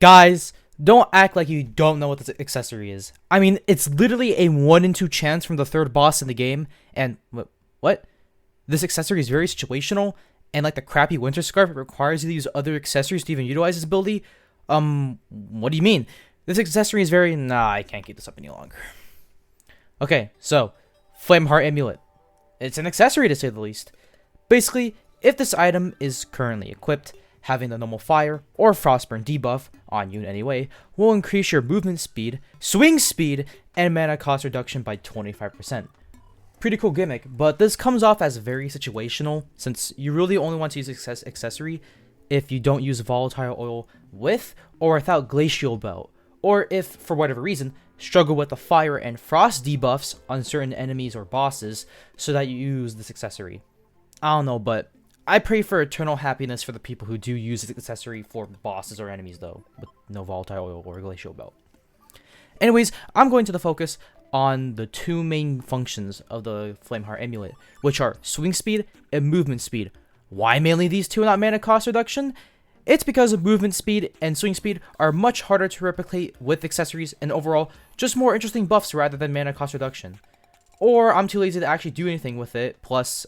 Guys, don't act like you don't know what this accessory is. I mean, it's literally a 1 in 2 chance from the third boss in the game, and what? This accessory is very situational, and like the crappy winter scarf, it requires you to use other accessories to even utilize this ability. What do you mean? This accessory is very... Nah, I can't keep this up any longer. Okay, so, Flameheart Amulet. It's an accessory to say the least. Basically, if this item is currently equipped, having the normal fire or frostburn debuff on you in any way will increase your movement speed, swing speed, and mana cost reduction by 25%. Pretty cool gimmick, but this comes off as very situational since you really only want to use this accessory if you don't use volatile oil with or without glacial belt, or if, for whatever reason, struggle with the fire and frost debuffs on certain enemies or bosses so that you use this accessory. I don't know, but I pray for eternal happiness for the people who do use this accessory for bosses or enemies though, with no volatile oil or glacial belt. Anyways, I'm going to focus on the two main functions of the Flameheart Amulet, which are swing speed and movement speed. Why mainly these two and not mana cost reduction? It's because movement speed and swing speed are much harder to replicate with accessories and overall just more interesting buffs rather than mana cost reduction. Or I'm too lazy to actually do anything with it, plus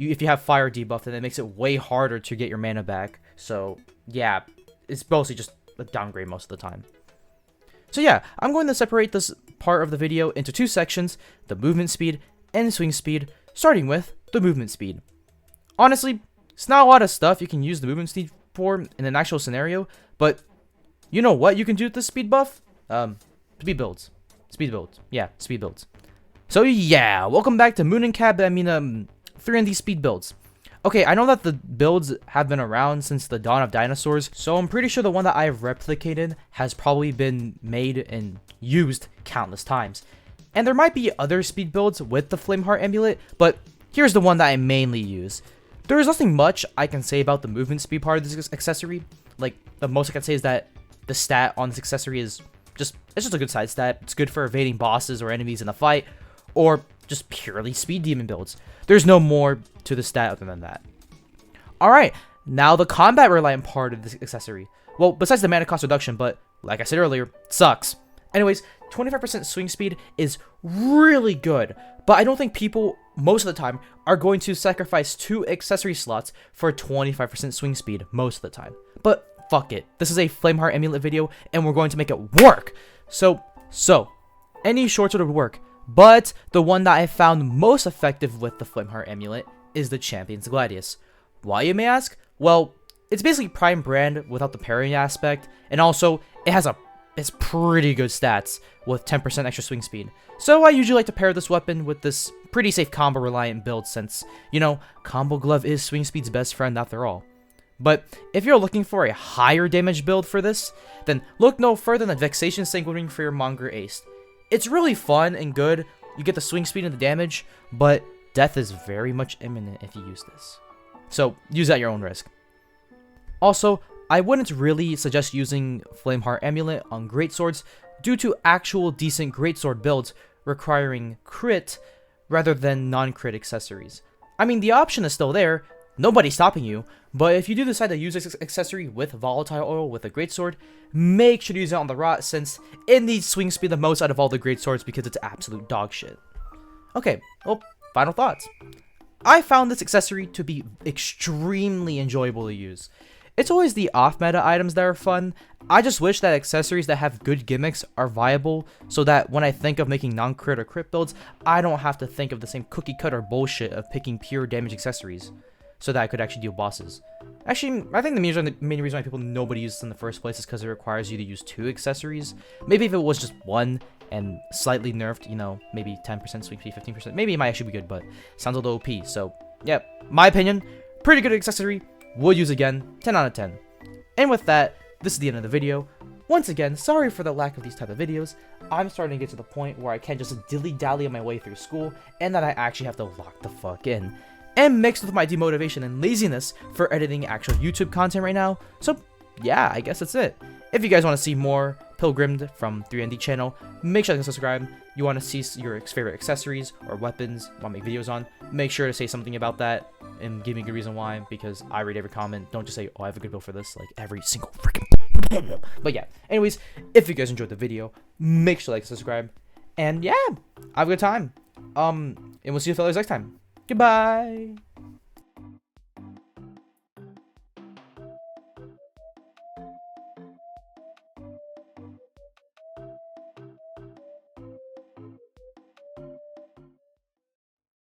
if you have fire debuff, then it makes it way harder to get your mana back. So yeah, it's mostly just a downgrade most of the time. So yeah, I'm going to separate this part of the video into two sections, the movement speed and swing speed, starting with the movement speed. Honestly, it's not a lot of stuff you can use the movement speed for in an actual scenario, but you know what you can do with this speed buff? Speed builds. Speed builds. Yeah, speed builds. So yeah, welcome back to 3D speed builds. Okay, I know that the builds have been around since the dawn of dinosaurs, so I'm pretty sure the one that I've replicated has probably been made and used countless times. And there might be other speed builds with the Flameheart Amulet, but here's the one that I mainly use. There is nothing much I can say about the movement speed part of this accessory. Like, the most I can say is that the stat on this accessory is it's just a good side stat. It's good for evading bosses or enemies in a fight, or just purely speed demon builds. There's no more to the stat other than that. Alright, now the combat reliant part of this accessory. Well, besides the mana cost reduction, but like I said earlier, it sucks. Anyways, 25% swing speed is really good, but I don't think people, most of the time, are going to sacrifice 2 accessory slots for 25% swing speed most of the time. But fuck it, this is a Flameheart Amulet video, and we're going to make it work! So, any short sword would work, but the one that I found most effective with the Flameheart Amulet is the Champion's Gladius. Why, you may ask? Well, it's basically Prime Brand without the parrying aspect, and also, it's pretty good stats with 10% extra swing speed. So I usually like to pair this weapon with this pretty safe combo reliant build since, you know, Combo Glove is swing speed's best friend after all. But if you're looking for a higher damage build for this, then look no further than Vexation Sanguinary Fearmonger Ace. It's really fun and good, you get the swing speed and the damage, but death is very much imminent if you use this. So use at your own risk. Also, I wouldn't really suggest using Flameheart Amulet on greatswords due to actual decent greatsword builds requiring crit rather than non-crit accessories. I mean, the option is still there, nobody's stopping you, but if you do decide to use this accessory with volatile oil with a greatsword, make sure to use it on the rot since it needs swing speed the most out of all the greatswords because it's absolute dog shit. Okay, well, final thoughts. I found this accessory to be extremely enjoyable to use. It's always the off-meta items that are fun. I just wish that accessories that have good gimmicks are viable so that when I think of making non-crit or crit builds, I don't have to think of the same cookie-cutter bullshit of picking pure damage accessories so that I could actually deal bosses. Actually, I think the main reason why nobody uses this in the first place is because it requires you to use 2 accessories. Maybe if it was just 1 and slightly nerfed, you know, maybe 10% swing speed, 15%, maybe it might actually be good, but sounds a little OP. So, yeah, my opinion, pretty good accessory. Would use again, 10 out of 10. And with that, this is the end of the video. Once again, sorry for the lack of these type of videos. I'm starting to get to the point where I can't just dilly-dally on my way through school, and that I actually have to lock the fuck in. And mixed with my demotivation and laziness for editing actual YouTube content right now. So, yeah, I guess that's it. If you guys want to see more Pilgrammed from 3D channel, make sure to subscribe. You want to see your favorite accessories or weapons you want to make videos on, make sure to say something about that and give me a good reason why, because I read every comment. Don't just say, oh, I have a good build for this, like every single freaking But yeah, anyways, if you guys enjoyed the video, make sure to like, subscribe, and yeah, have a good time. And we'll see you fellas next time. Goodbye.